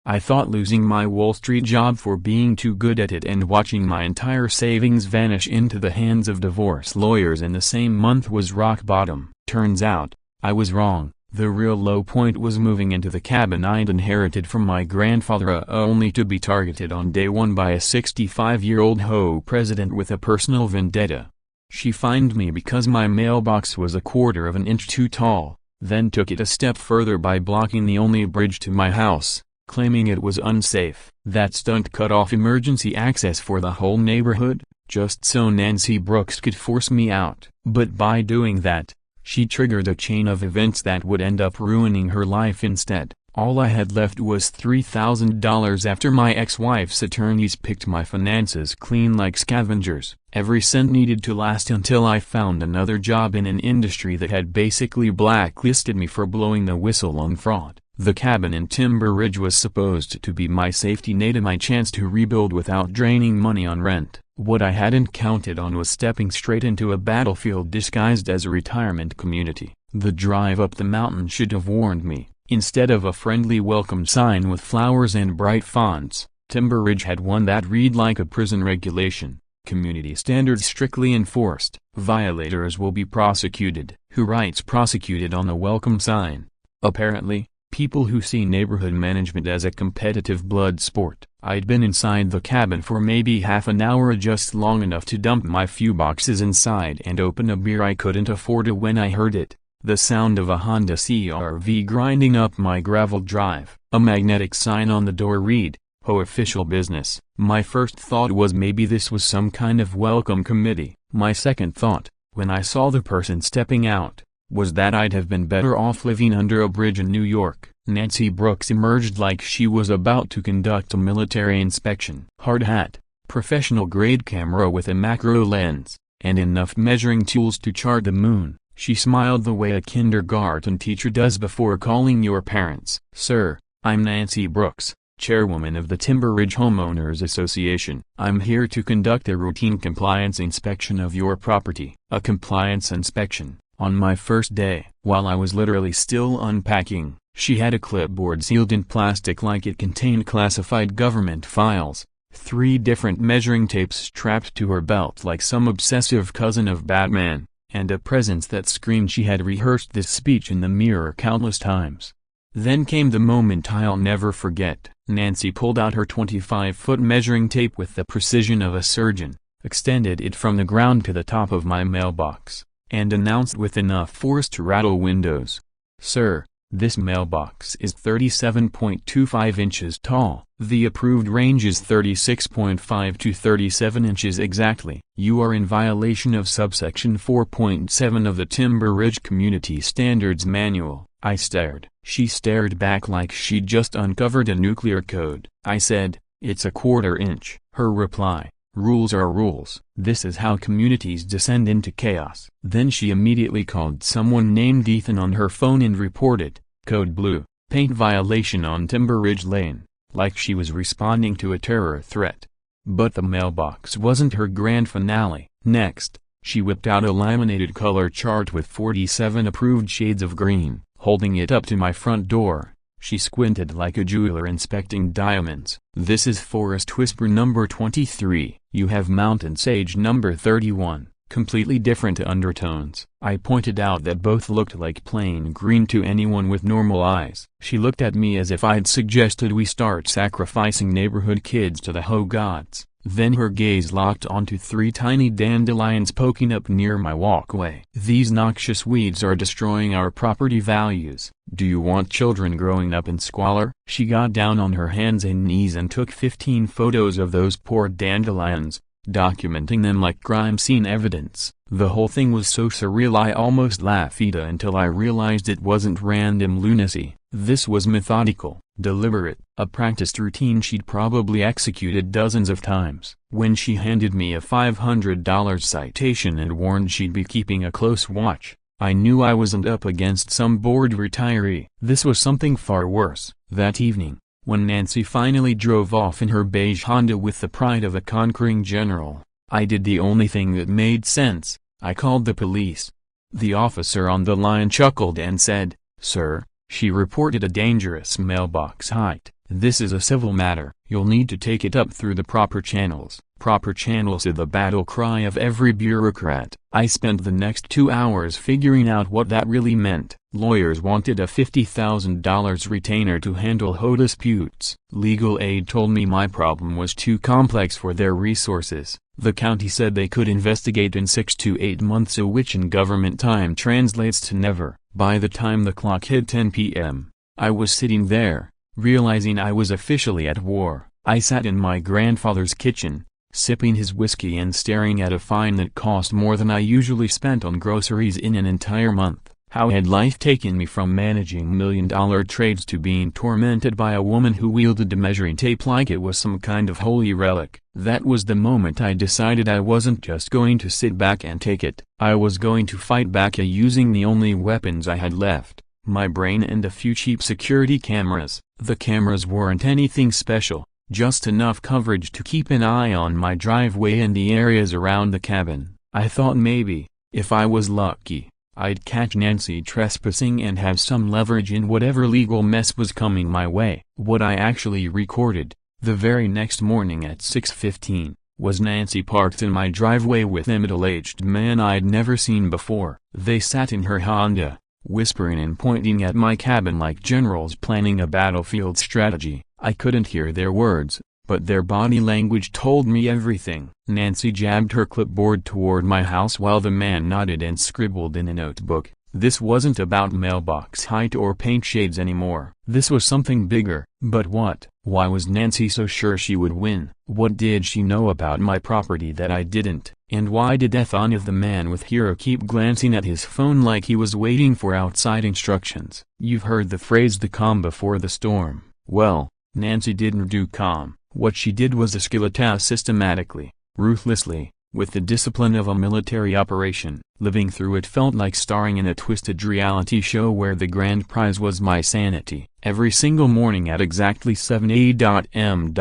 I thought losing my Wall Street job for being too good at it and watching my entire savings vanish into the hands of divorce lawyers in the same month was rock bottom. Turns out, I was wrong. The real low point was moving into the cabin I'd inherited from my grandfather only to be targeted on day one by a 65-year-old HOA president with a personal vendetta. She fined me because my mailbox was a quarter of an inch too tall, then took it a step further by blocking the only bridge to my house, claiming it was unsafe. That stunt cut off emergency access for the whole neighborhood, just so Nancy Brooks could force me out. But by doing that, she triggered a chain of events that would end up ruining her life instead. All I had left was $3,000 after my ex-wife's attorneys picked my finances clean like scavengers. Every cent needed to last until I found another job in an industry that had basically blacklisted me for blowing the whistle on fraud. The cabin in Timber Ridge was supposed to be my safety net and my chance to rebuild without draining money on rent. What I hadn't counted on was stepping straight into a battlefield disguised as a retirement community. The drive up the mountain should have warned me. Instead of a friendly welcome sign with flowers and bright fonts, Timber Ridge had one that read like a prison regulation: community standards strictly enforced. Violators will be prosecuted. Who writes prosecuted on the welcome sign? Apparently, people who see neighborhood management as a competitive blood sport. I'd been inside the cabin for maybe half an hour, just long enough to dump my few boxes inside and open a beer I couldn't afford when I heard it. The sound of a Honda CR-V grinding up my gravel drive. A magnetic sign on the door read, "HOA Official Business." My first thought was maybe this was some kind of welcome committee. My second thought, when I saw the person stepping out, was that I'd have been better off living under a bridge in New York. Nancy Brooks emerged like she was about to conduct a military inspection. Hard hat, professional-grade camera with a macro lens, and enough measuring tools to chart the moon. She smiled the way a kindergarten teacher does before calling your parents. "Sir, I'm Nancy Brooks, chairwoman of the Timber Ridge Homeowners Association. I'm here to conduct a routine compliance inspection of your property." A compliance inspection, on my first day. While I was literally still unpacking, she had a clipboard sealed in plastic like it contained classified government files, 3 different measuring tapes strapped to her belt like some obsessive cousin of Batman, and a presence that screamed she had rehearsed this speech in the mirror countless times. Then came the moment I'll never forget. Nancy pulled out her 25-foot measuring tape with the precision of a surgeon, extended it from the ground to the top of my mailbox, and announced with enough force to rattle windows, "Sir, this mailbox is 37.25 inches tall. The approved range is 36.5 to 37 inches exactly. You are in violation of subsection 4.7 of the Timber Ridge Community Standards Manual." I stared. She stared back like she'd just uncovered a nuclear code. I said, "It's a quarter inch." Her reply, "Rules are rules. This is how communities descend into chaos." Then she immediately called someone named Ethan on her phone and reported, "Code Blue, paint violation on Timber Ridge Lane," like she was responding to a terror threat. But the mailbox wasn't her grand finale. Next, she whipped out a laminated color chart with 47 approved shades of green. Holding it up to my front door, she squinted like a jeweler inspecting diamonds. "This is Forest Whisper number 23. You have Mountain Sage number 31. Completely different undertones." I pointed out that both looked like plain green to anyone with normal eyes. She looked at me as if I'd suggested we start sacrificing neighborhood kids to the hoe gods. Then her gaze locked onto 3 tiny dandelions poking up near my walkway. "These noxious weeds are destroying our property values. Do you want children growing up in squalor?" She got down on her hands and knees and took 15 photos of those poor dandelions, documenting them like crime scene evidence. The whole thing was so surreal I almost laughed until I realized it wasn't random lunacy. This was methodical, deliberate, a practiced routine she'd probably executed dozens of times. When she handed me a $500 citation and warned she'd be keeping a close watch, I knew I wasn't up against some bored retiree. This was something far worse. That evening, when Nancy finally drove off in her beige Honda with the pride of a conquering general, I did the only thing that made sense. I called the police. The officer on the line chuckled and said, "Sir, she reported a dangerous mailbox height. This is a civil matter. You'll need to take it up through the proper channels. Proper channels is the battle cry of every bureaucrat. I spent the next 2 hours figuring out what that really meant. Lawyers wanted a $50,000 retainer to handle HOA disputes. Legal aid told me my problem was too complex for their resources. The county said they could investigate in 6 to 8 months, which in government time translates to never. By the time the clock hit 10 p.m., I was sitting there, realizing I was officially at war. I sat in my grandfather's kitchen, sipping his whiskey and staring at a fine that cost more than I usually spent on groceries in an entire month. How had life taken me from managing million-dollar trades to being tormented by a woman who wielded a measuring tape like it was some kind of holy relic? That was the moment I decided I wasn't just going to sit back and take it. I was going to fight back using the only weapons I had left, my brain and a few cheap security cameras. The cameras weren't anything special, just enough coverage to keep an eye on my driveway and the areas around the cabin. I thought maybe, if I was lucky, I'd catch Nancy trespassing and have some leverage in whatever legal mess was coming my way. What I actually recorded, the very next morning at 6:15, was Nancy parked in my driveway with a middle-aged man I'd never seen before. They sat in her Honda, whispering and pointing at my cabin like generals planning a battlefield strategy. I couldn't hear their words, but their body language told me everything. Nancy jabbed her clipboard toward my house while the man nodded and scribbled in a notebook. This wasn't about mailbox height or paint shades anymore. This was something bigger. But what? Why was Nancy so sure she would win? What did she know about my property that I didn't? And why did Ethania, the man with Hero, keep glancing at his phone like he was waiting for outside instructions? You've heard the phrase the calm before the storm. Well, Nancy didn't do calm. What she did was escalate systematically, ruthlessly, with the discipline of a military operation. Living through it felt like starring in a twisted reality show where the grand prize was my sanity. Every single morning at exactly 7 a.m.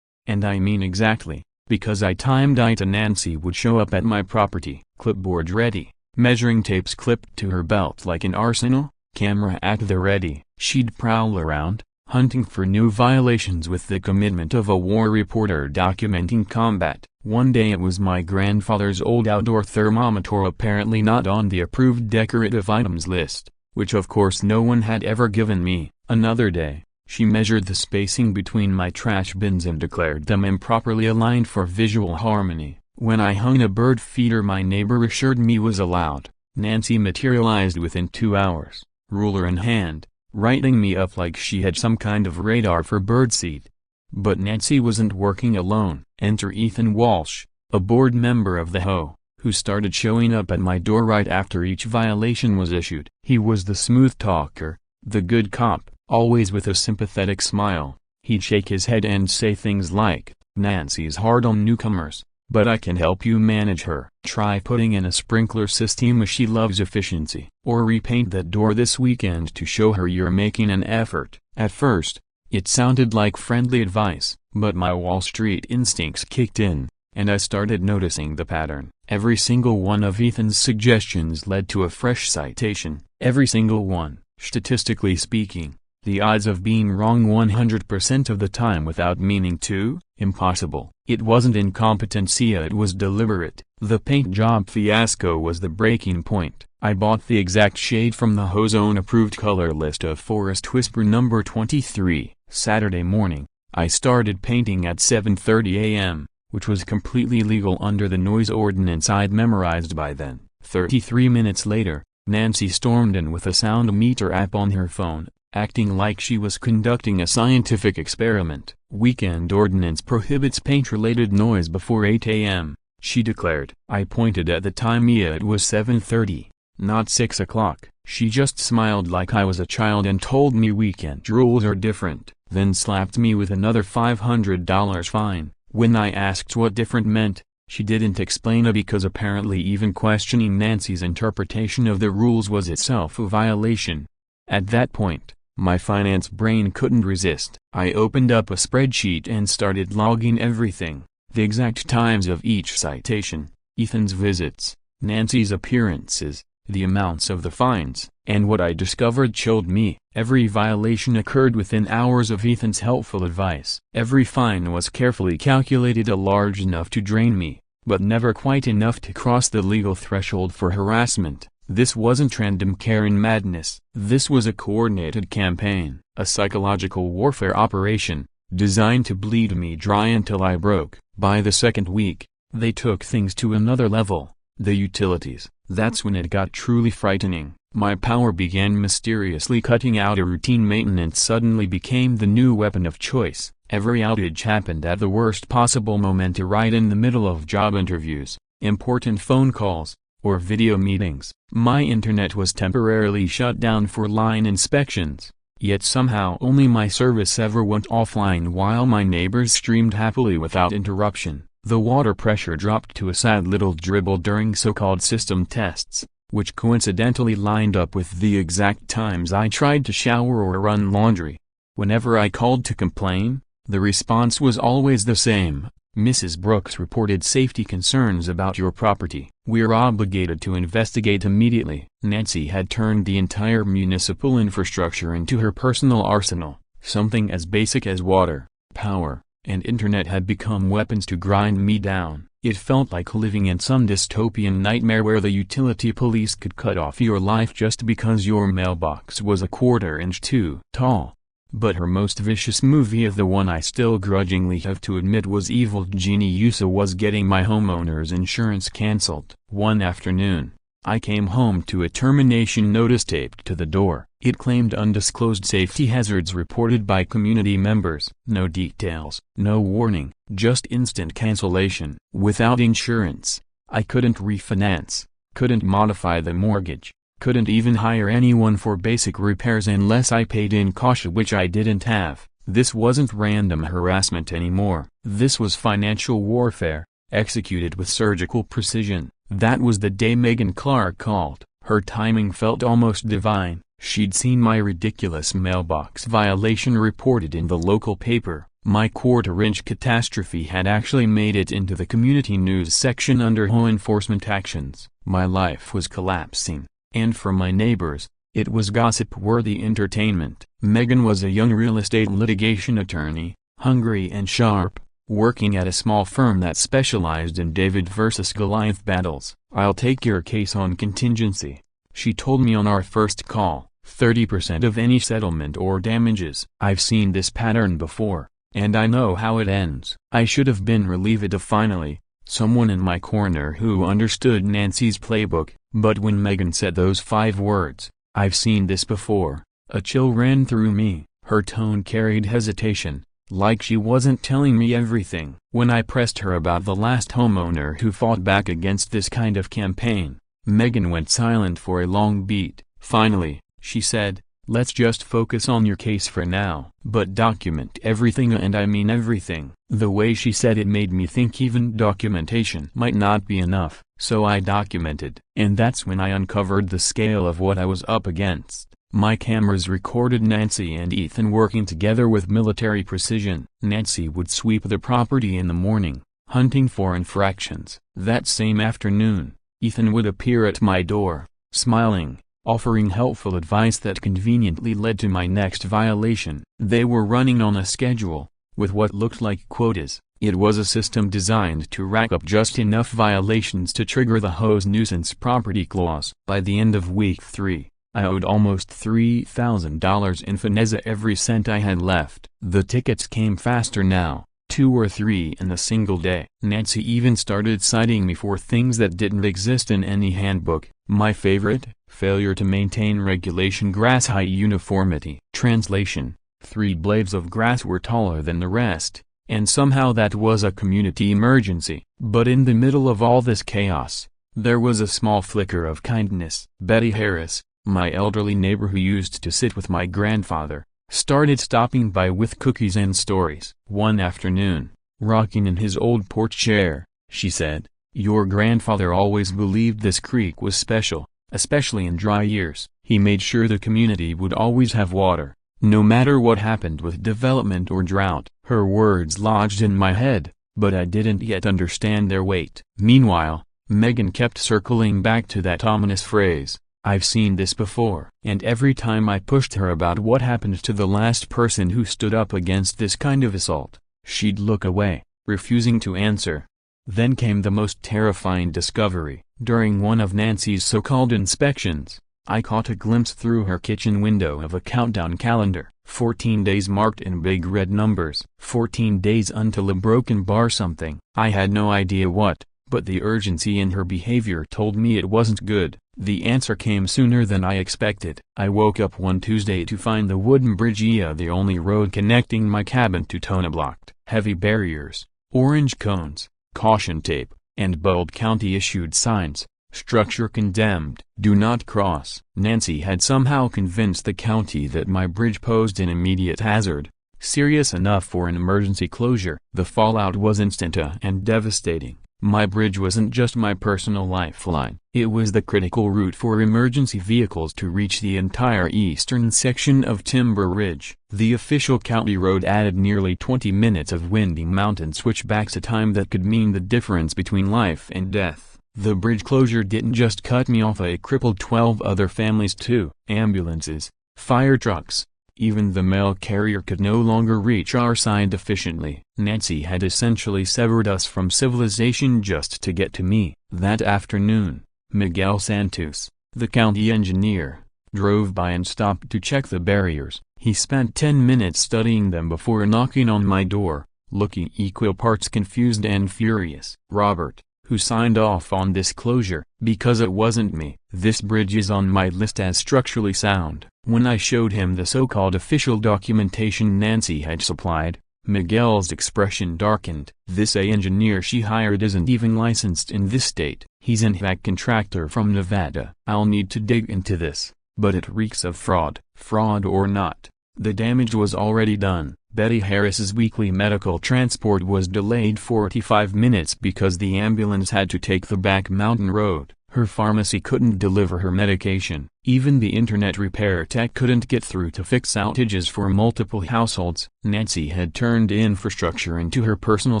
And I mean exactly, because I timed it. Nancy would show up at my property, clipboard ready, measuring tapes clipped to her belt like an arsenal, camera at the ready. She'd prowl around, hunting for new violations with the commitment of a war reporter documenting combat. One day it was my grandfather's old outdoor thermometer, apparently not on the approved decorative items list, which of course no one had ever given me. Another day, she measured the spacing between my trash bins and declared them improperly aligned for visual harmony. When I hung a bird feeder my neighbor assured me was allowed. Nancy materialized within 2 hours, ruler in hand, writing me up like she had some kind of radar for birdseed. But Nancy wasn't working alone. Enter Ethan Walsh, a board member of the HOA, who started showing up at my door right after each violation was issued. He was the smooth talker, the good cop, always with a sympathetic smile. He'd shake his head and say things like, "Nancy's hard on newcomers, but I can help you manage her. Try putting in a sprinkler system as she loves efficiency. Or repaint that door this weekend to show her you're making an effort." At first, it sounded like friendly advice, but my Wall Street instincts kicked in, and I started noticing the pattern. Every single one of Ethan's suggestions led to a fresh citation. Every single one. Statistically speaking, the odds of being wrong 100% of the time without meaning to? Impossible. It wasn't incompetency, it was deliberate. The paint job fiasco was the breaking point. I bought the exact shade from the HOA's own approved color list of Forest Whisper number 23. Saturday morning, I started painting at 7:30 a.m., which was completely legal under the noise ordinance I'd memorized by then. 33 minutes later, Nancy stormed in with a sound meter app on her phone, acting like she was conducting a scientific experiment. "Weekend ordinance prohibits paint-related noise before 8 a.m., she declared. I pointed at the time. It was 7:30, not 6 o'clock. She just smiled like I was a child and told me weekend rules are different, then slapped me with another $500 fine. When I asked what different meant, she didn't explain it because apparently even questioning Nancy's interpretation of the rules was itself a violation. At that point, my finance brain couldn't resist. I opened up a spreadsheet and started logging everything: the exact times of each citation, Ethan's visits, Nancy's appearances, the amounts of the fines, and what I discovered chilled me. Every violation occurred within hours of Ethan's helpful advice. Every fine was carefully calculated, large enough to drain me, but never quite enough to cross the legal threshold for harassment. This wasn't random Karen madness. This was a coordinated campaign, a psychological warfare operation, designed to bleed me dry until I broke. By the second week, they took things to another level. The utilities. That's when it got truly frightening. My power began mysteriously cutting out, a routine maintenance suddenly became the new weapon of choice. Every outage happened at the worst possible moment, right in the middle of job interviews, important phone calls, or video meetings. My internet was temporarily shut down for line inspections, yet somehow only my service ever went offline while my neighbors streamed happily without interruption. The water pressure dropped to a sad little dribble during so-called system tests, which coincidentally lined up with the exact times I tried to shower or run laundry. Whenever I called to complain, the response was always the same. Mrs. Brooks reported safety concerns about your property. We're obligated to investigate immediately. Nancy had turned the entire municipal infrastructure into her personal arsenal. Something as basic as water, power, and internet had become weapons to grind me down. It felt like living in some dystopian nightmare where the utility police could cut off your life just because your mailbox was a quarter-inch too tall. But her most vicious move, the one I still grudgingly have to admit was evil genius, was getting my homeowner's insurance cancelled. One afternoon, I came home to a termination notice taped to the door. It claimed undisclosed safety hazards reported by community members. No details, no warning, just instant cancellation. Without insurance, I couldn't refinance, couldn't modify the mortgage, couldn't even hire anyone for basic repairs unless I paid in cash, which I didn't have. This wasn't random harassment anymore. This was financial warfare, executed with surgical precision. That was the day Megan Clark called. Her timing felt almost divine. She'd seen my ridiculous mailbox violation reported in the local paper. My quarter-inch catastrophe had actually made it into the community news section under HOA enforcement actions. My life was collapsing. And for my neighbors, it was gossip-worthy entertainment. Megan was a young real estate litigation attorney, hungry and sharp, working at a small firm that specialized in David versus Goliath battles. "I'll take your case on contingency," she told me on our first call. 30% of any settlement or damages. I've seen this pattern before, and I know how it ends. I should have been relieved of finally someone in my corner who understood Nancy's playbook, but when Megan said those 5 words, "I've seen this before," a chill ran through me. Her tone carried hesitation, like she wasn't telling me everything. When I pressed her about the last homeowner who fought back against this kind of campaign, Megan went silent for a long beat. Finally, she said, "Let's just focus on your case for now. But document everything, and I mean everything." The way she said it made me think even documentation might not be enough. So I documented. And that's when I uncovered the scale of what I was up against. My cameras recorded Nancy and Ethan working together with military precision. Nancy would sweep the property in the morning, hunting for infractions. That same afternoon, Ethan would appear at my door, smiling, offering helpful advice that conveniently led to my next violation. They were running on a schedule, with what looked like quotas. It was a system designed to rack up just enough violations to trigger the HOA's nuisance property clause. By the end of week 3, I owed almost $3,000 in fineza, every cent I had left. The tickets came faster now, 2 or 3 in a single day. Nancy even started citing me for things that didn't exist in any handbook. My favorite: failure to maintain regulation grass height uniformity. Translation: 3 blades of grass were taller than the rest, and somehow that was a community emergency. But in the middle of all this chaos, there was a small flicker of kindness. Betty Harris, my elderly neighbor who used to sit with my grandfather, started stopping by with cookies and stories. One afternoon, rocking in his old porch chair, she said, "Your grandfather always believed this creek was special, especially in dry years. He made sure the community would always have water, no matter what happened with development or drought." Her words lodged in my head, but I didn't yet understand their weight. Meanwhile, Megan kept circling back to that ominous phrase, "I've seen this before." And every time I pushed her about what happened to the last person who stood up against this kind of assault, she'd look away, refusing to answer. Then came the most terrifying discovery. During one of Nancy's so-called inspections, I caught a glimpse through her kitchen window of a countdown calendar, 14 days marked in big red numbers. 14 days until a broken bar something. I had no idea what, but the urgency in her behavior told me it wasn't good. The answer came sooner than I expected. I woke up one Tuesday to find the wooden bridge, the only road connecting my cabin to Tona, blocked. Heavy barriers, orange cones, caution tape, and bold county-issued signs. Structure condemned. Do not cross. Nancy had somehow convinced the county that my bridge posed an immediate hazard, serious enough for an emergency closure. The fallout was instant and devastating. My bridge wasn't just my personal lifeline. It was the critical route for emergency vehicles to reach the entire eastern section of Timber Ridge. The official county road added nearly 20 minutes of winding mountain switchbacks, a time that could mean the difference between life and death. The bridge closure didn't just cut me off, it crippled 12 other families too. Ambulances, fire trucks, even the mail carrier could no longer reach our side efficiently. Nancy had essentially severed us from civilization just to get to me. That afternoon, Miguel Santos, the county engineer, drove by and stopped to check the barriers. He spent 10 minutes studying them before knocking on my door, looking equal parts confused and furious. "Robert, who signed off on this closure?" "Because it wasn't me. This bridge is on my list as structurally sound." When I showed him the so-called official documentation Nancy had supplied, Miguel's expression darkened. "This engineer she hired isn't even licensed in this state. He's an HVAC contractor from Nevada." "I'll need to dig into this, but it reeks of fraud." Fraud or not, the damage was already done. Betty Harris's weekly medical transport was delayed 45 minutes because the ambulance had to take the back mountain road. Her pharmacy couldn't deliver her medication. Even the internet repair tech couldn't get through to fix outages for multiple households. Nancy had turned infrastructure into her personal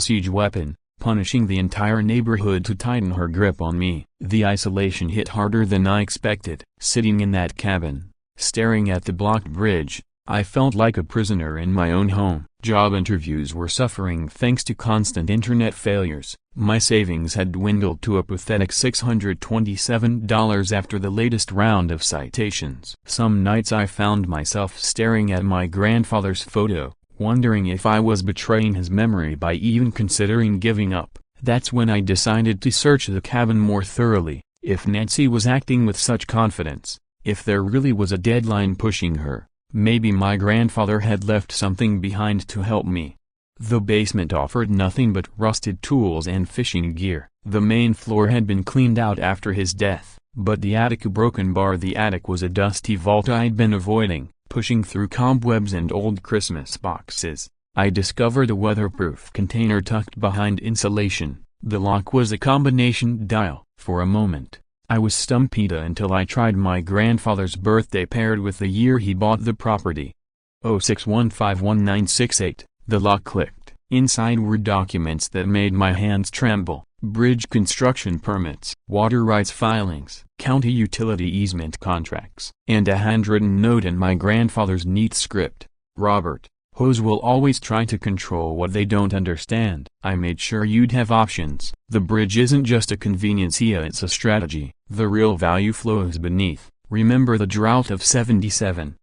siege weapon, punishing the entire neighborhood to tighten her grip on me. The isolation hit harder than I expected. Sitting in that cabin, staring at the blocked bridge, I felt like a prisoner in my own home. Job interviews were suffering thanks to constant internet failures. My savings had dwindled to a pathetic $627 after the latest round of citations. Some nights I found myself staring at my grandfather's photo, wondering if I was betraying his memory by even considering giving up. That's when I decided to search the cabin more thoroughly. If Nancy was acting with such confidence, if there really was a deadline pushing her, maybe my grandfather had left something behind to help me. The basement offered nothing but rusted tools and fishing gear. The main floor had been cleaned out after his death, but the attic a broken bar. The attic was a dusty vault I'd been avoiding. Pushing through cobwebs and old Christmas boxes, I discovered a weatherproof container tucked behind insulation. The lock was a combination dial. For a moment, I was stumped until I tried my grandfather's birthday paired with the year he bought the property. 06151968. The lock clicked. Inside were documents that made my hands tremble. Bridge construction permits, water rights filings, county utility easement contracts, and a handwritten note in my grandfather's neat script. "Robert, HOAs will always try to control what they don't understand. I made sure you'd have options. The bridge isn't just a convenience, it's a strategy. The real value flows beneath. Remember the drought of '77.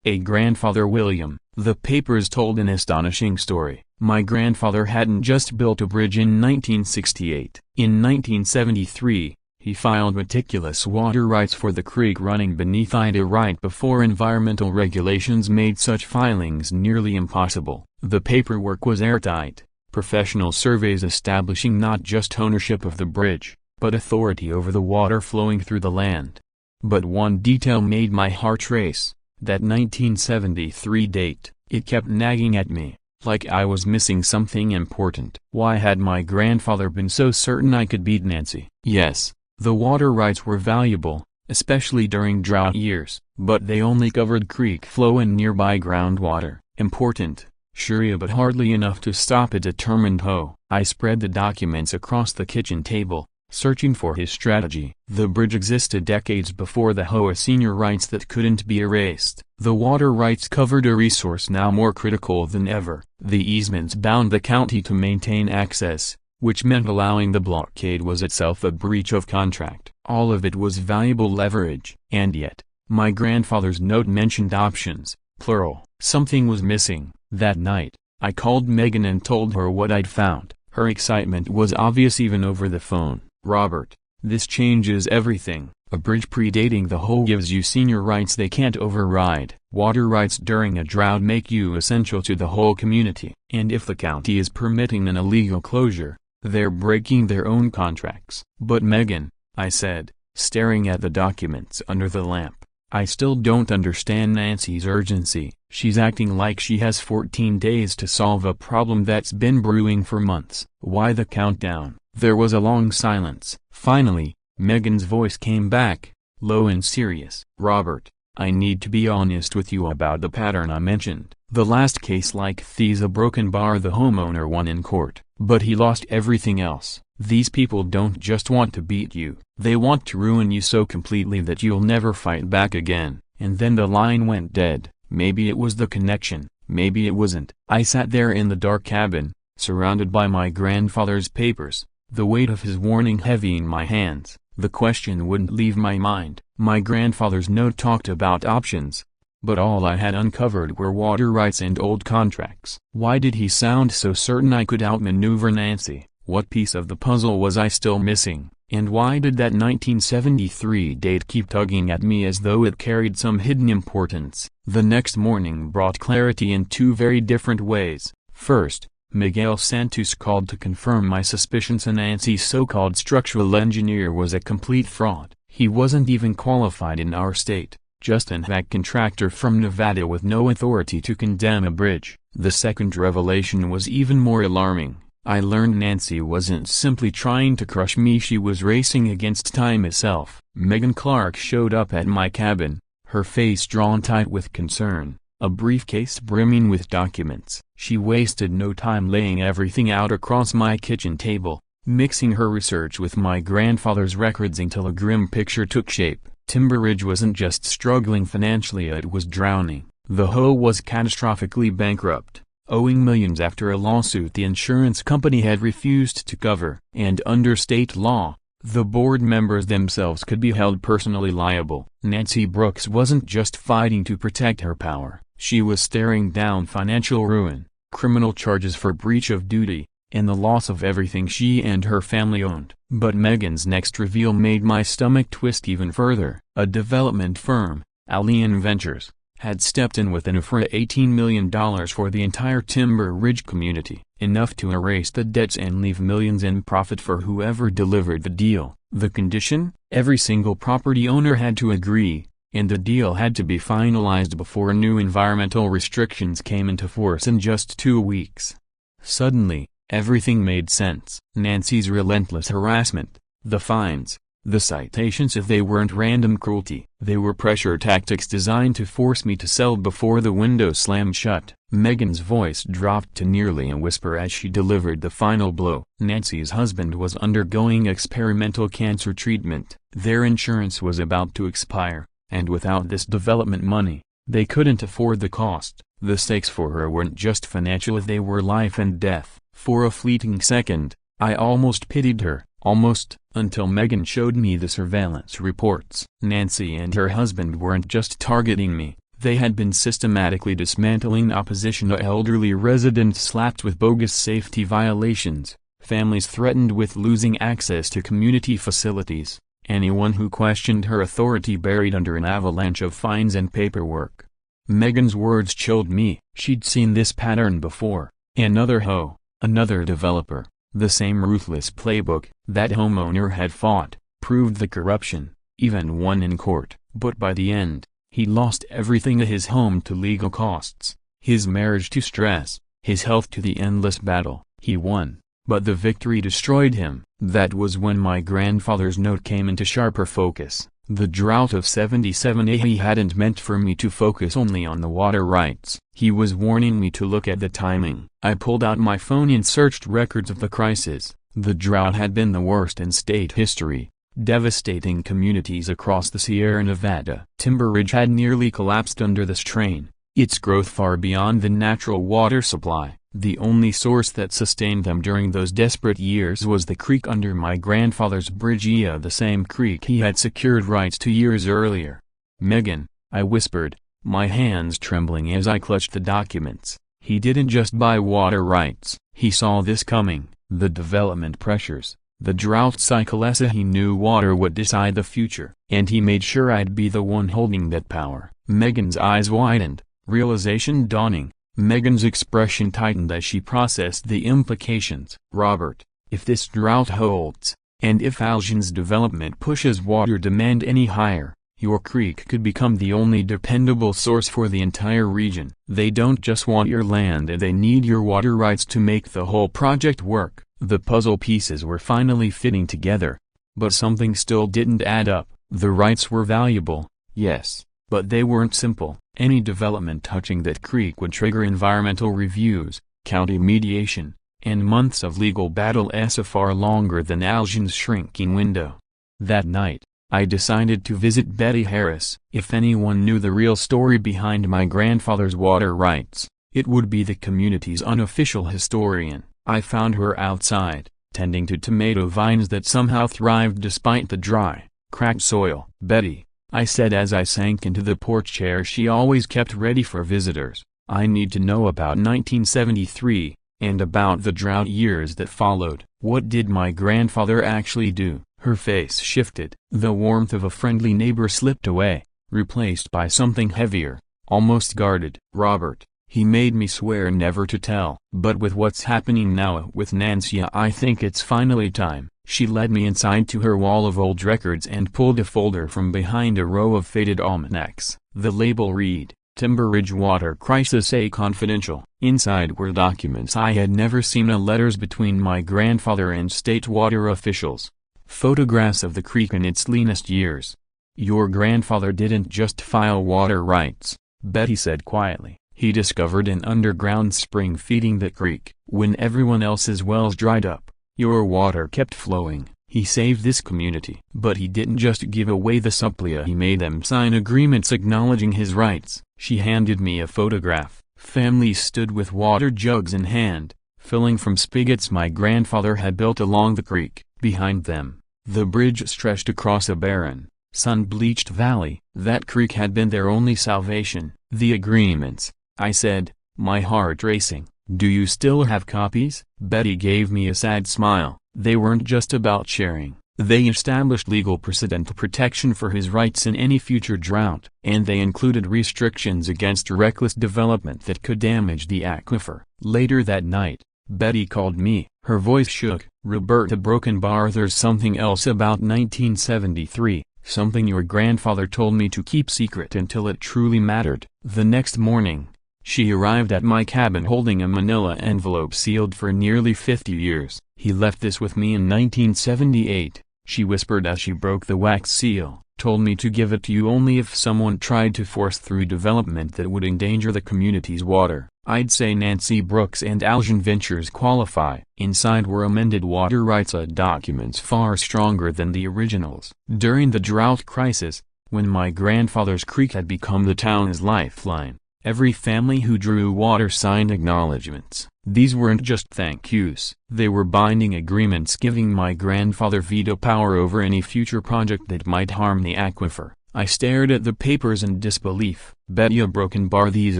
A grandfather William." The papers told an astonishing story. My grandfather hadn't just built a bridge in 1968. In 1973, he filed meticulous water rights for the creek running beneath Ida right before environmental regulations made such filings nearly impossible. The paperwork was airtight, professional surveys establishing not just ownership of the bridge, but authority over the water flowing through the land. But one detail made my heart race. That 1973 date. It kept nagging at me, like I was missing something important. Why had my grandfather been so certain I could beat Nancy? Yes, the water rights were valuable, especially during drought years, but they only covered creek flow and nearby groundwater. Important, sure, but hardly enough to stop a determined HOA. I spread the documents across the kitchen table, searching for his strategy. The bridge existed decades before the HOA senior rights that couldn't be erased. The water rights covered a resource now more critical than ever. The easements bound the county to maintain access, which meant allowing the blockade was itself a breach of contract. All of it was valuable leverage. And yet, my grandfather's note mentioned options, plural. Something was missing. That night, I called Megan and told her what I'd found. Her excitement was obvious even over the phone. "Robert, this changes everything. A bridge predating the HOA gives you senior rights they can't override. Water rights during a drought make you essential to the whole community. And if the county is permitting an illegal closure, they're breaking their own contracts." "But Megan," I said, staring at the documents under the lamp, "I still don't understand Nancy's urgency. She's acting like she has 14 days to solve a problem that's been brewing for months. Why the countdown?" There was a long silence. Finally, Megan's voice came back, low and serious. "Robert, I need to be honest with you about the pattern I mentioned. The last case like these, a broken bar, the homeowner won in court, but he lost everything else. These people don't just want to beat you, they want to ruin you so completely that you'll never fight back again." And then the line went dead. Maybe it was the connection, maybe it wasn't. I sat there in the dark cabin, surrounded by my grandfather's papers, the weight of his warning heavy in my hands. The question wouldn't leave my mind. My grandfather's note talked about options, but all I had uncovered were water rights and old contracts. Why did he sound so certain I could outmaneuver Nancy? What piece of the puzzle was I still missing? And why did that 1973 date keep tugging at me as though it carried some hidden importance? The next morning brought clarity in two very different ways. First, Miguel Santos called to confirm my suspicions Nancy's so-called structural engineer was a complete fraud. He wasn't even qualified in our state, just an HVAC contractor from Nevada with no authority to condemn a bridge. The second revelation was even more alarming. I learned Nancy wasn't simply trying to crush me, she was racing against time itself. Megan Clark showed up at my cabin, her face drawn tight with concern, a briefcase brimming with documents. She wasted no time laying everything out across my kitchen table, mixing her research with my grandfather's records until a grim picture took shape. Timber Ridge wasn't just struggling financially, it was drowning. The HOA was catastrophically bankrupt, owing millions after a lawsuit the insurance company had refused to cover. And under state law, the board members themselves could be held personally liable. Nancy Brooks wasn't just fighting to protect her power, she was staring down financial ruin, criminal charges for breach of duty, and the loss of everything she and her family owned. But Megan's next reveal made my stomach twist even further. A development firm, Allian Ventures, had stepped in with an offer of $18 million for the entire Timber Ridge community, enough to erase the debts and leave millions in profit for whoever delivered the deal. The condition? Every single property owner had to agree, and the deal had to be finalized before new environmental restrictions came into force in just 2 weeks. Suddenly, everything made sense. Nancy's relentless harassment, the fines, the citations, if they weren't random cruelty, they were pressure tactics designed to force me to sell before the window slammed shut. Megan's voice dropped to nearly a whisper as she delivered the final blow. Nancy's husband was undergoing experimental cancer treatment. Their insurance was about to expire, and without this development money, they couldn't afford the cost. The stakes for her weren't just financial, they were life and death. For a fleeting second, I almost pitied her. Almost, until Megan showed me the surveillance reports. Nancy and her husband weren't just targeting me, they had been systematically dismantling opposition to elderly residents slapped with bogus safety violations, families threatened with losing access to community facilities, anyone who questioned her authority buried under an avalanche of fines and paperwork. Megan's words chilled me. She'd seen this pattern before. Another HOA, another developer. The same ruthless playbook. That homeowner had fought, proved the corruption, even won in court. But by the end, he lost everything: his home to legal costs, his marriage to stress, his health to the endless battle. He won, but the victory destroyed him. That was when my grandfather's note came into sharper focus. The drought of '77. He hadn't meant for me to focus only on the water rights. He was warning me to look at the timing. I pulled out my phone and searched records of the crisis. The drought had been the worst in state history, devastating communities across the Sierra Nevada. Timber Ridge had nearly collapsed under the strain, its growth far beyond the natural water supply. The only source that sustained them during those desperate years was the creek under my grandfather's bridge, the same creek he had secured rights 2 years earlier. "Megan," I whispered, my hands trembling as I clutched the documents. He didn't just buy water rights. He saw this coming, the development pressures, the drought cycle. He knew water would decide the future, and he made sure I'd be the one holding that power. Megan's eyes widened, realization dawning. Megan's expression tightened as she processed the implications. "Robert, if this drought holds, and if Algen's development pushes water demand any higher, your creek could become the only dependable source for the entire region. They don't just want your land, and they need your water rights to make the whole project work." The puzzle pieces were finally fitting together. But something still didn't add up. The rights were valuable, yes, but they weren't simple. Any development touching that creek would trigger environmental reviews, county mediation, and months of legal battle, far longer than Algen's shrinking window. That night, I decided to visit Betty Harris. If anyone knew the real story behind my grandfather's water rights, it would be the community's unofficial historian. I found her outside, tending to tomato vines that somehow thrived despite the dry, cracked soil. "Betty," I said as I sank into the porch chair she always kept ready for visitors, "I need to know about 1973, and about the drought years that followed. What did my grandfather actually do?" Her face shifted. The warmth of a friendly neighbor slipped away, replaced by something heavier, almost guarded. "Robert, he made me swear never to tell. But with what's happening now with Nancy, I think it's finally time." She led me inside to her wall of old records and pulled a folder from behind a row of faded almanacs. The label read, "Timber Ridge Water Crisis, A Confidential." Inside were documents I had never seen, letters between my grandfather and state water officials. Photographs of the creek in its leanest years. "Your grandfather didn't just file water rights," Betty said quietly. "He discovered an underground spring feeding the creek. When everyone else's wells dried up, your water kept flowing. He saved this community. But he didn't just give away the supply, he made them sign agreements acknowledging his rights." She handed me a photograph. Families stood with water jugs in hand, filling from spigots my grandfather had built along the creek. Behind them, the bridge stretched across a barren, sun-bleached valley. That creek had been their only salvation. "The agreements," I said, my heart racing. "Do you still have copies?" Betty gave me a sad smile. "They weren't just about sharing. They established legal precedent protection for his rights in any future drought. And they included restrictions against reckless development that could damage the aquifer." Later that night, Betty called me. Her voice shook. "Roberta Brokenbar, there's something else about 1973, something your grandfather told me to keep secret until it truly mattered." The next morning, she arrived at my cabin holding a manila envelope sealed for nearly 50 years. "He left this with me in 1978, she whispered as she broke the wax seal. "Told me to give it to you only if someone tried to force through development that would endanger the community's water. I'd say Nancy Brooks and Algen Ventures qualify." Inside were amended water rights documents far stronger than the originals. During the drought crisis, when my grandfather's creek had become the town's lifeline, every family who drew water signed acknowledgments. These weren't just thank yous. They were binding agreements giving my grandfather veto power over any future project that might harm the aquifer. I stared at the papers in disbelief. "Betty Brokenbar, these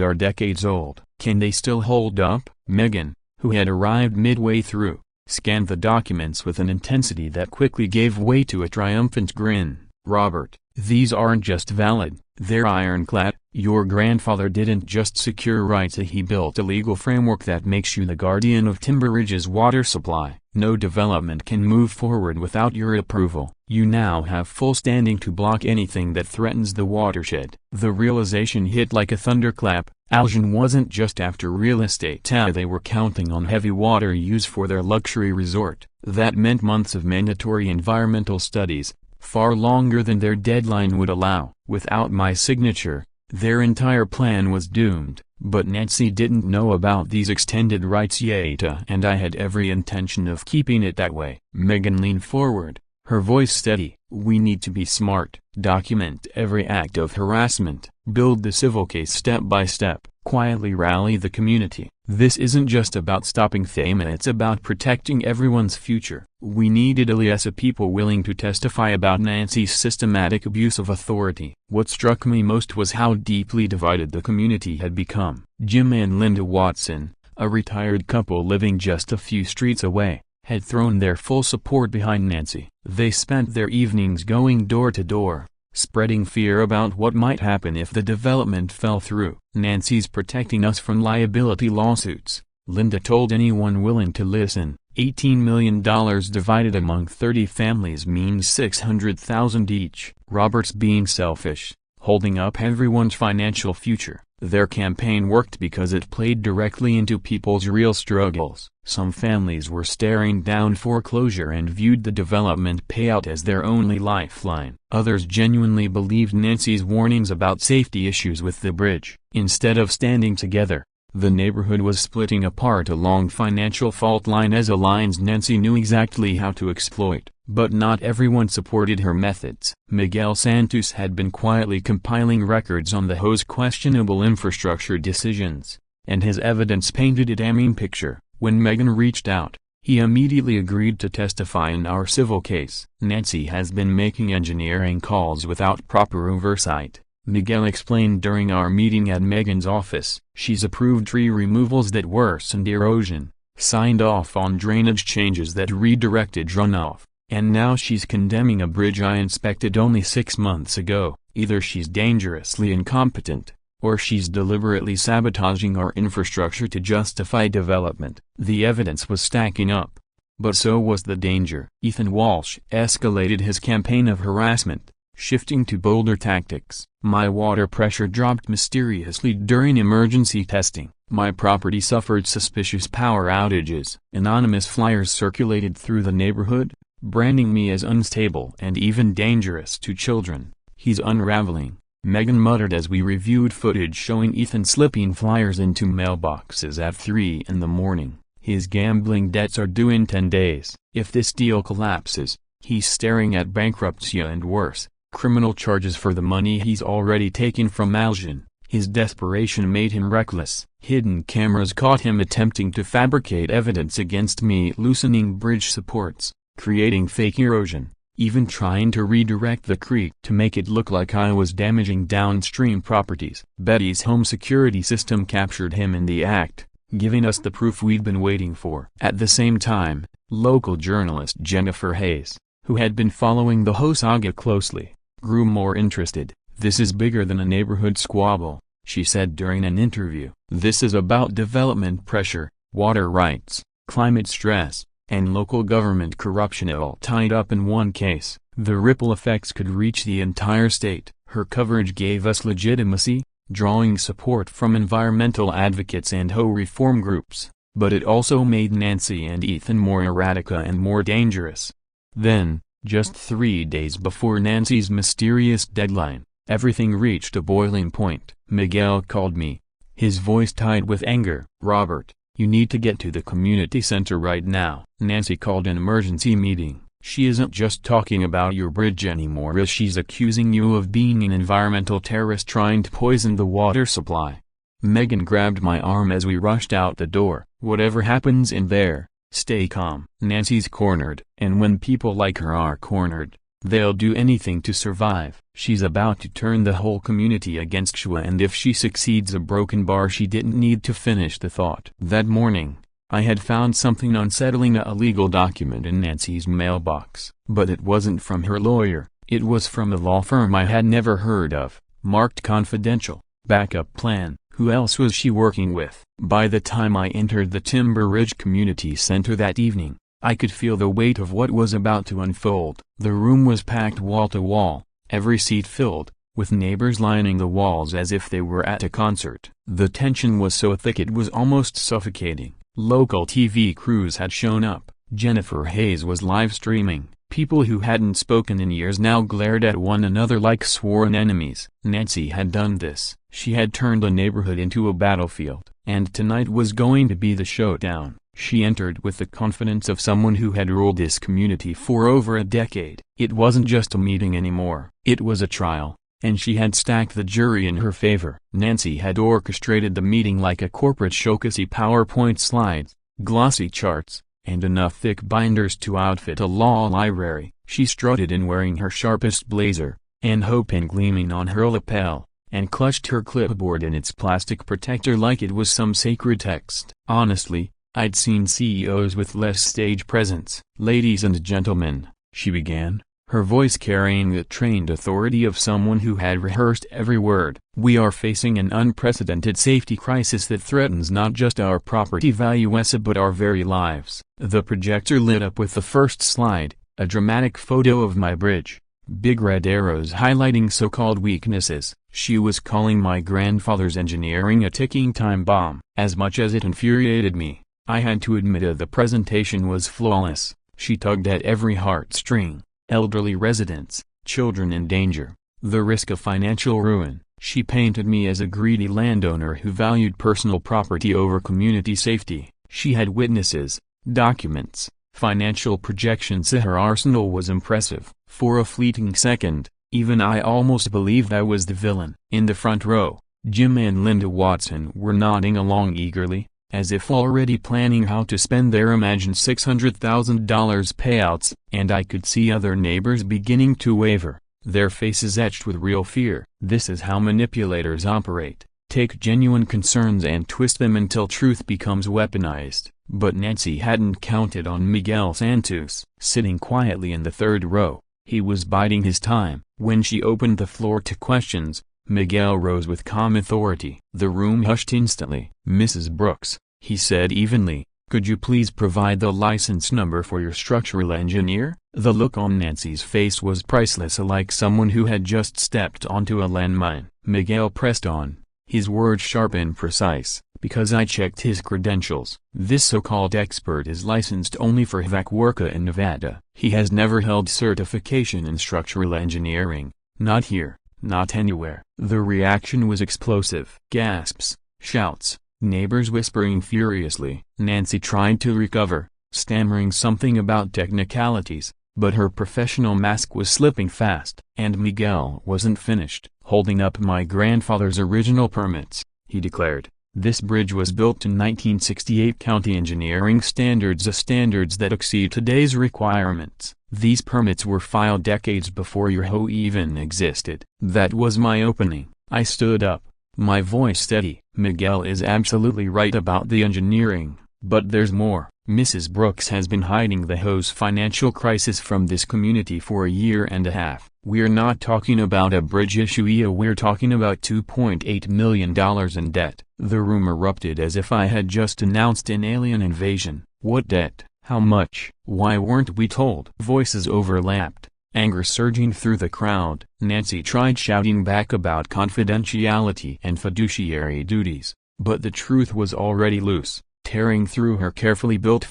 are decades old. Can they still hold up?" Megan, who had arrived midway through, scanned the documents with an intensity that quickly gave way to a triumphant grin. "Robert, these aren't just valid, they're ironclad. Your grandfather didn't just secure rights, he built a legal framework that makes you the guardian of Timber Ridge's water supply. No development can move forward without your approval. You now have full standing to block anything that threatens the watershed." The realization hit like a thunderclap. Algen wasn't just after real estate, they were counting on heavy water use for their luxury resort. That meant months of mandatory environmental studies, far longer than their deadline would allow. Without my signature, their entire plan was doomed. But Nancy didn't know about these extended rights yet, and I had every intention of keeping it that way. Megan leaned forward, her voice steady. We need to be smart, document every act of harassment, build the civil case step by step, quietly rally the community. This isn't just about stopping Thema, it's about protecting everyone's future. We needed a list of people willing to testify about Nancy's systematic abuse of authority. What struck me most was how deeply divided the community had become. Jim and Linda Watson, a retired couple living just a few streets away, had thrown their full support behind Nancy. They spent their evenings going door to door, spreading fear about what might happen if the development fell through. Nancy's protecting us from liability lawsuits, Linda told anyone willing to listen. $18 million divided among 30 families means $600,000 each. Robert's being selfish, holding up everyone's financial future. Their campaign worked because it played directly into people's real struggles. Some families were staring down foreclosure and viewed the development payout as their only lifeline. Others genuinely believed Nancy's warnings about safety issues with the bridge. Instead of standing together, the neighborhood was splitting apart along financial fault lines Nancy knew exactly how to exploit. But not everyone supported her methods. Miguel Santos had been quietly compiling records on the HOA's questionable infrastructure decisions, and his evidence painted a damning picture. When Megan reached out, he immediately agreed to testify in our civil case. Nancy has been making engineering calls without proper oversight, Miguel explained during our meeting at Megan's office. She's approved tree removals that worsened erosion, signed off on drainage changes that redirected runoff, and now she's condemning a bridge I inspected only 6 months ago. Either she's dangerously incompetent, or she's deliberately sabotaging our infrastructure to justify development. The evidence was stacking up, but so was the danger. Ethan Walsh escalated his campaign of harassment, shifting to bolder tactics. My water pressure dropped mysteriously during emergency testing. My property suffered suspicious power outages. Anonymous flyers circulated through the neighborhood, branding me as unstable and even dangerous to children. He's unraveling, Megan muttered as we reviewed footage showing Ethan slipping flyers into mailboxes at 3 in the morning. His gambling debts are due in 10 days. If this deal collapses, he's staring at bankruptcy and worse, criminal charges for the money he's already taken from Aljan. His desperation made him reckless. Hidden cameras caught him attempting to fabricate evidence against me, loosening bridge supports, creating fake erosion, even trying to redirect the creek to make it look like I was damaging downstream properties. Betty's home security system captured him in the act, giving us the proof we'd been waiting for. At the same time, local journalist Jennifer Hayes, who had been following the HOA saga closely, grew more interested. This is bigger than a neighborhood squabble, she said during an interview. This is about development pressure, water rights, climate stress, and local government corruption, all tied up in one case. The ripple effects could reach the entire state. Her coverage gave us legitimacy, drawing support from environmental advocates and HOA reform groups, but it also made Nancy and Ethan more erratic and more dangerous. Then, just 3 days before Nancy's mysterious deadline, everything reached a boiling point. Miguel called me, his voice tied with anger. Robert, you need to get to the community center right now. Nancy called an emergency meeting. She isn't just talking about your bridge anymore, she's accusing you of being an environmental terrorist trying to poison the water supply. Megan grabbed my arm as we rushed out the door. Whatever happens in there, stay calm. Nancy's cornered, and when people like her are cornered, they'll do anything to survive. She's about to turn the whole community against HOA, and if she succeeds, a broken bar. She didn't need to finish the thought. That morning, I had found something unsettling, a legal document in Nancy's mailbox. But it wasn't from her lawyer, it was from a law firm I had never heard of, marked confidential. Backup plan. Who else was she working with? By the time I entered the Timber Ridge Community Center that evening, I could feel the weight of what was about to unfold. The room was packed wall to wall, every seat filled, with neighbors lining the walls as if they were at a concert. The tension was so thick it was almost suffocating. Local TV crews had shown up. Jennifer Hayes was live streaming, People who hadn't spoken in years now glared at one another like sworn enemies. Nancy had done this. She had turned a neighborhood into a battlefield, and tonight was going to be the showdown. She entered with the confidence of someone who had ruled this community for over a decade. It wasn't just a meeting anymore, it was a trial, and she had stacked the jury in her favor. Nancy had orchestrated the meeting like a corporate showcasey PowerPoint slides, glossy charts, and enough thick binders to outfit a law library. She strutted in wearing her sharpest blazer, and hope pen gleaming on her lapel, and clutched her clipboard in its plastic protector like it was some sacred text. Honestly, I'd seen CEOs with less stage presence. "Ladies and gentlemen," she began, her voice carrying the trained authority of someone who had rehearsed every word. "We are facing an unprecedented safety crisis that threatens not just our property values but our very lives." The projector lit up with the first slide, a dramatic photo of my bridge, big red arrows highlighting so-called weaknesses. She was calling my grandfather's engineering a ticking time bomb. As much as it infuriated me, I had to admit the presentation was flawless. She tugged at every heartstring. Elderly residents, children in danger, the risk of financial ruin. She painted me as a greedy landowner who valued personal property over community safety. She had witnesses, documents, financial projections. Her arsenal was impressive. For a fleeting second, even I almost believed I was the villain. In the front row, Jim and Linda Watson were nodding along eagerly, as if already planning how to spend their imagined $600,000 payouts, and I could see other neighbors beginning to waver, their faces etched with real fear. This is how manipulators operate. Take genuine concerns and twist them until truth becomes weaponized. But Nancy hadn't counted on Miguel Santos. Sitting quietly in the third row, he was biding his time. When she opened the floor to questions, Miguel rose with calm authority. The room hushed instantly. "Mrs. Brooks," he said evenly, "could you please provide the license number for your structural engineer?" The look on Nancy's face was priceless, like someone who had just stepped onto a landmine. Miguel pressed on, his words sharp and precise, "Because I checked his credentials. This so-called expert is licensed only for HVAC work in Nevada. He has never held certification in structural engineering, not here, not anywhere." The reaction was explosive. Gasps, shouts, neighbors whispering furiously. Nancy tried to recover, stammering something about technicalities, but her professional mask was slipping fast. "And Miguel wasn't finished holding up my grandfather's original permits," he declared. "This bridge was built to 1968 county engineering standards, standards that exceed today's requirements. These permits were filed decades before your HOA even existed." That was my opening. I stood up, my voice steady. "Miguel is absolutely right about the engineering, but there's more. Mrs. Brooks has been hiding the HOA's financial crisis from this community for a year and a half. We're not talking about a bridge issue, we're talking about $2.8 million in debt." The room erupted as if I had just announced an alien invasion. "What debt? How much? Why weren't we told?" Voices overlapped, anger surging through the crowd. Nancy tried shouting back about confidentiality and fiduciary duties, but the truth was already loose, tearing through her carefully built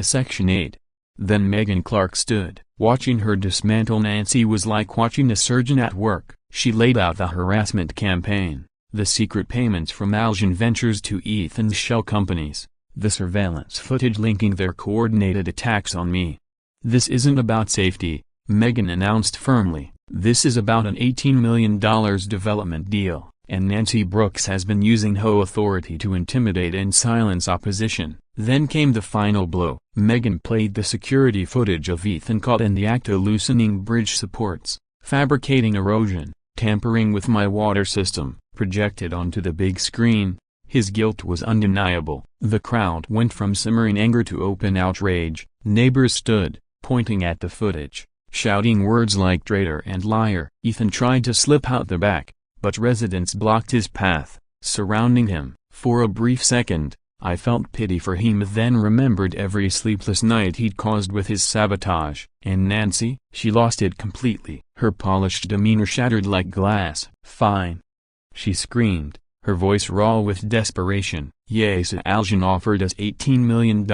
Section 8. Then Megan Clark stood. Watching her dismantle Nancy was like watching a surgeon at work. She laid out the harassment campaign, the secret payments from Algen Ventures to Ethan's shell companies, the surveillance footage linking their coordinated attacks on me. "This isn't about safety," Megan announced firmly. "This is about an $18 million development deal, and Nancy Brooks has been using HOA authority to intimidate and silence opposition." Then came the final blow. Megan played the security footage of Ethan caught in the act of loosening bridge supports, fabricating erosion, tampering with my water system, projected onto the big screen. His guilt was undeniable. The crowd went from simmering anger to open outrage. Neighbors stood, pointing at the footage, shouting words like traitor and liar. Ethan tried to slip out the back, but residents blocked his path, surrounding him. For a brief second, I felt pity for him, then remembered every sleepless night he'd caused with his sabotage. And Nancy? She lost it completely. Her polished demeanor shattered like glass. "Fine," she screamed, her voice raw with desperation. "Yes, Algen offered us $18 million.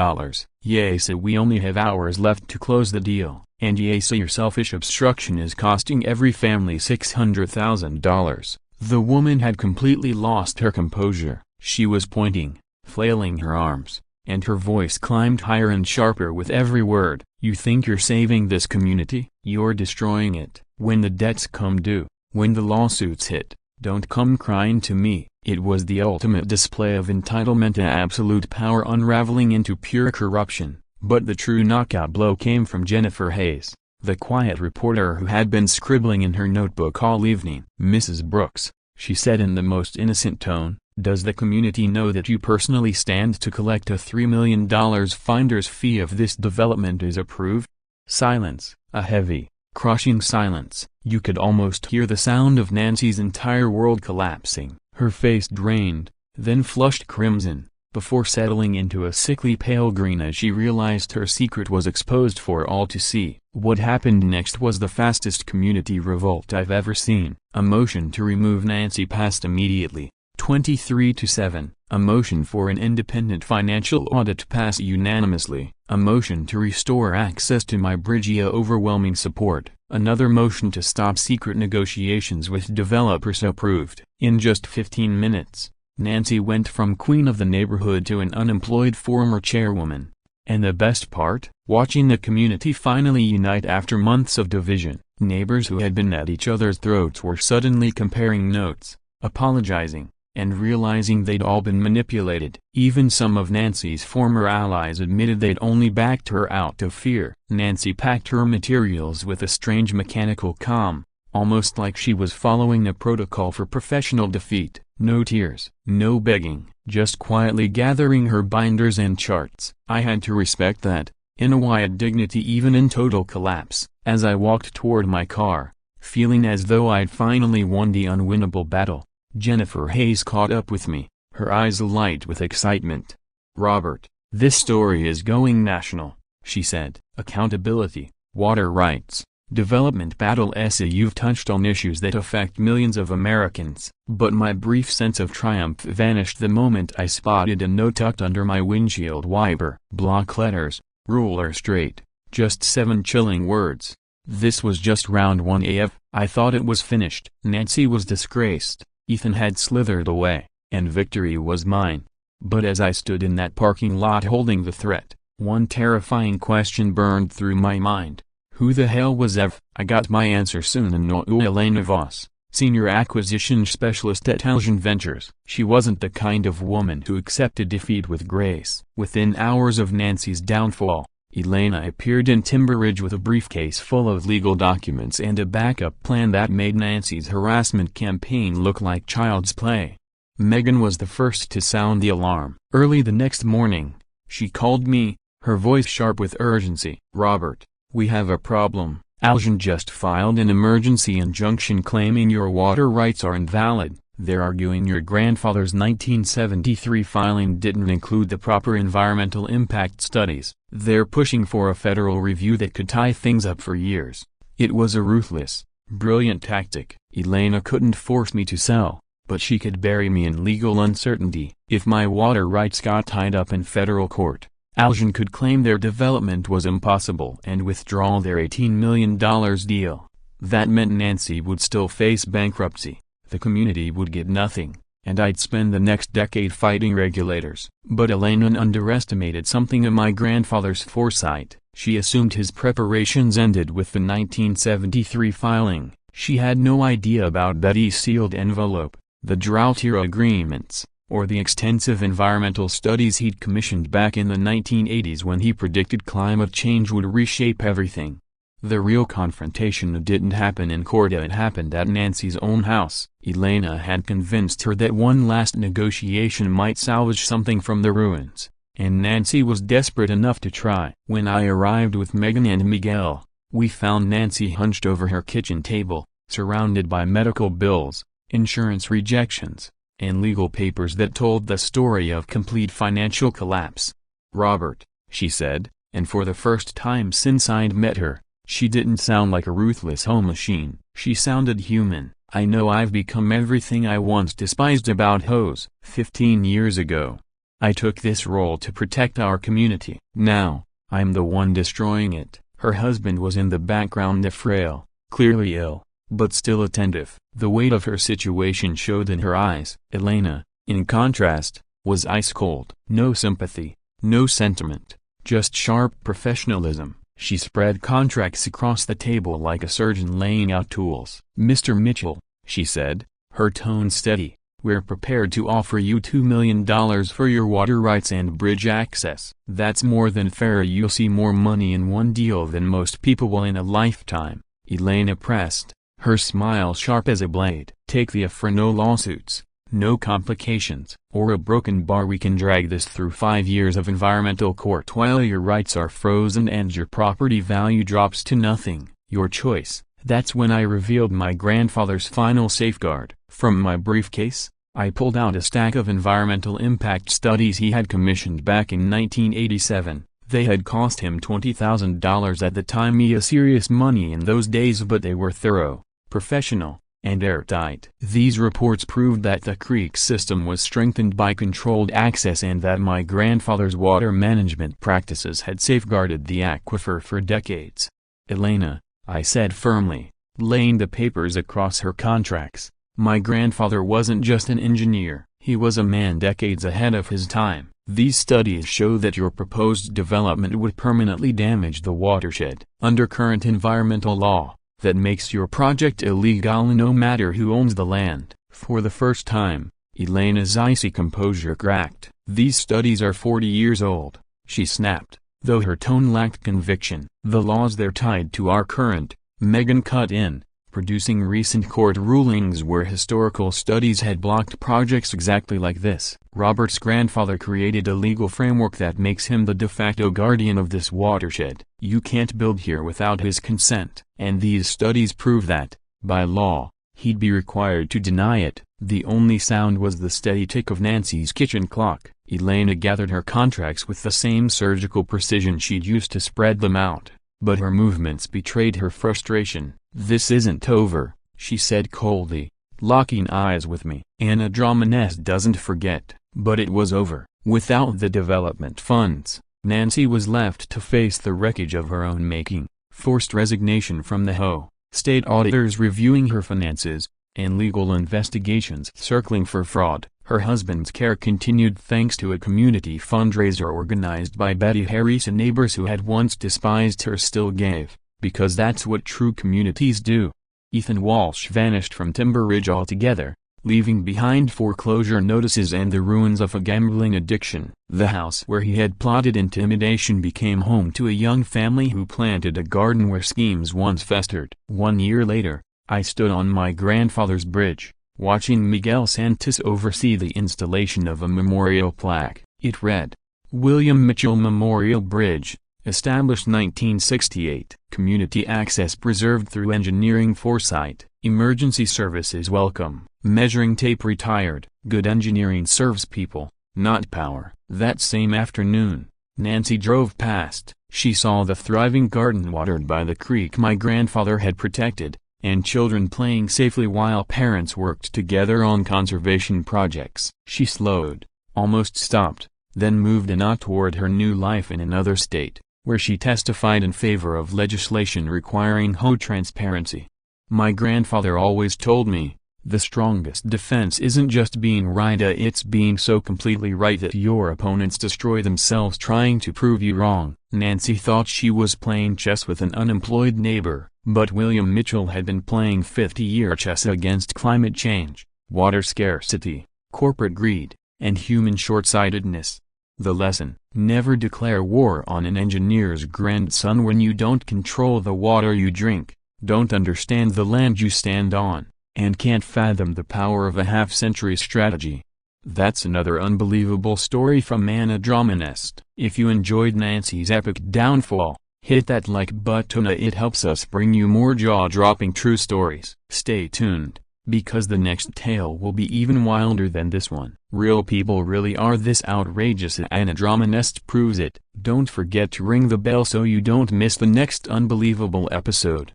Yes, we only have hours left to close the deal. And yes, your selfish obstruction is costing every family $600,000. The woman had completely lost her composure. She was pointing, flailing her arms, and her voice climbed higher and sharper with every word. You think you're saving this community? You're destroying it. When the debts come due, when the lawsuits hit, don't come crying to me. It was the ultimate display of entitlement and absolute power unraveling into pure corruption. But the true knockout blow came from Jennifer Hayes, the quiet reporter who had been scribbling in her notebook all evening. Mrs. Brooks, she said in the most innocent tone, does the community know that you personally stand to collect a $3 million finder's fee if this development is approved? Silence, a heavy, crushing silence. You could almost hear the sound of Nancy's entire world collapsing. Her face drained, then flushed crimson, before settling into a sickly pale green as she realized her secret was exposed for all to see. What happened next was the fastest community revolt I've ever seen. A motion to remove Nancy passed immediately, 23-7. A motion for an independent financial audit passed unanimously. A motion to restore access to MyBridgio overwhelming support. Another motion to stop secret negotiations with developers approved. In just 15 minutes, Nancy went from queen of the neighborhood to an unemployed former chairwoman. And the best part? Watching the community finally unite after months of division. Neighbors who had been at each other's throats were suddenly comparing notes, apologizing, and realizing they'd all been manipulated. Even some of Nancy's former allies admitted they'd only backed her out of fear. Nancy packed her materials with a strange mechanical calm, almost like she was following a protocol for professional defeat. No tears, no begging, just quietly gathering her binders and charts. I had to respect that, in a quiet dignity even in total collapse. As I walked toward my car, feeling as though I'd finally won the unwinnable battle, Jennifer Hayes caught up with me, her eyes alight with excitement. Robert, this story is going national, she said. Accountability, water rights, development battle. You've touched on issues that affect millions of Americans. But my brief sense of triumph vanished the moment I spotted a note tucked under my windshield wiper. Block letters, ruler straight, just 7 chilling words. This was just round 1 AF. I thought it was finished. Nancy was disgraced. Ethan had slithered away, and victory was mine. But as I stood in that parking lot holding the threat, one terrifying question burned through my mind. Who the hell was Ev? I got my answer soon and no Elena Voss, Senior Acquisition Specialist at Algen Ventures. She wasn't the kind of woman who accepted defeat with grace. Within hours of Nancy's downfall, Elena appeared in Timber Ridge with a briefcase full of legal documents and a backup plan that made Nancy's harassment campaign look like child's play. Megan was the first to sound the alarm. Early the next morning, she called me, her voice sharp with urgency. Robert, we have a problem. Algen just filed an emergency injunction claiming your water rights are invalid. They're arguing your grandfather's 1973 filing didn't include the proper environmental impact studies. They're pushing for a federal review that could tie things up for years. It was a ruthless, brilliant tactic. Elena couldn't force me to sell, but she could bury me in legal uncertainty. If my water rights got tied up in federal court, Algen could claim their development was impossible and withdraw their $18 million deal. That meant Nancy would still face bankruptcy. The community would get nothing, and I'd spend the next decade fighting regulators. But Elena underestimated something of my grandfather's foresight. She assumed his preparations ended with the 1973 filing. She had no idea about Betty's sealed envelope, the drought-era agreements, or the extensive environmental studies he'd commissioned back in the 1980s when he predicted climate change would reshape everything. The real confrontation didn't happen in court, it happened at Nancy's own house. Elena had convinced her that one last negotiation might salvage something from the ruins, and Nancy was desperate enough to try. When I arrived with Megan and Miguel, we found Nancy hunched over her kitchen table, surrounded by medical bills, insurance rejections, and legal papers that told the story of complete financial collapse. Robert, she said, and for the first time since I'd met her, she didn't sound like a ruthless home machine. She sounded human. I know I've become everything I once despised about hoes. 15 years ago, I took this role to protect our community. Now, I'm the one destroying it. Her husband was in the background, frail, clearly ill, but still attentive. The weight of her situation showed in her eyes. Elena, in contrast, was ice cold. No sympathy, no sentiment, just sharp professionalism. She spread contracts across the table like a surgeon laying out tools. "Mr. Mitchell," she said, her tone steady, "we're prepared to offer you $2 million for your water rights and bridge access. That's more than fair. You'll see more money in one deal than most people will in a lifetime." Elena pressed, her smile sharp as a blade. "Take the offer. No lawsuits, no complications, or a broken bar. We can drag this through 5 years of environmental court while your rights are frozen and your property value drops to nothing. Your choice." That's when I revealed my grandfather's final safeguard. From my briefcase, I pulled out a stack of environmental impact studies he had commissioned back in 1987. They had cost him $20,000 at the time, serious money in those days, but they were thorough, professional, and airtight. These reports proved that the creek system was strengthened by controlled access and that my grandfather's water management practices had safeguarded the aquifer for decades. "Elena," I said firmly, laying the papers across her contracts, "my grandfather wasn't just an engineer, he was a man decades ahead of his time. These studies show that your proposed development would permanently damage the watershed. Under current environmental law, that makes your project illegal no matter who owns the land." For the first time, Elena's icy composure cracked. "These studies are 40 years old," she snapped, though her tone lacked conviction. "The laws they're tied to are current." Megan cut in, producing recent court rulings where historical studies had blocked projects exactly like this. "Robert's grandfather created a legal framework that makes him the de facto guardian of this watershed. You can't build here without his consent. And these studies prove that, by law, he'd be required to deny it." The only sound was the steady tick of Nancy's kitchen clock. Elena gathered her contracts with the same surgical precision she'd used to spread them out, but her movements betrayed her frustration. "This isn't over," she said coldly, locking eyes with me. "Anna Dramanes doesn't forget." But it was over. Without the development funds, Nancy was left to face the wreckage of her own making. Forced resignation from the HOA, state auditors reviewing her finances, and legal investigations circling for fraud. Her husband's care continued thanks to a community fundraiser organized by Betty Harris, and neighbors who had once despised her still gave, because that's what true communities do. Ethan Walsh vanished from Timber Ridge altogether, leaving behind foreclosure notices and the ruins of a gambling addiction. The house where he had plotted intimidation became home to a young family who planted a garden where schemes once festered. 1 year later, I stood on my grandfather's bridge, watching Miguel Santos oversee the installation of a memorial plaque. It read, "William Mitchell Memorial Bridge, established 1968. Community access preserved through engineering foresight. Emergency services welcome. Measuring tape retired. Good engineering serves people, not power." That same afternoon, Nancy drove past. She saw the thriving garden watered by the creek my grandfather had protected, and children playing safely while parents worked together on conservation projects. She slowed, almost stopped, then moved on toward her new life in another state, where she testified in favor of legislation requiring HOA transparency. "My grandfather always told me, the strongest defense isn't just being right, it's being so completely right that your opponents destroy themselves trying to prove you wrong." Nancy thought she was playing chess with an unemployed neighbor, but William Mitchell had been playing 50-year chess against climate change, water scarcity, corporate greed, and human short-sightedness. The lesson: never declare war on an engineer's grandson when you don't control the water you drink, don't understand the land you stand on, and can't fathom the power of a half-century strategy. That's another unbelievable story from Anna Dramanes. If you enjoyed Nancy's epic downfall, hit that like button. It helps us bring you more jaw-dropping true stories. Stay tuned, because the next tale will be even wilder than this one. Real people really are this outrageous. Anna Dramanes proves it. Don't forget to ring the bell so you don't miss the next unbelievable episode.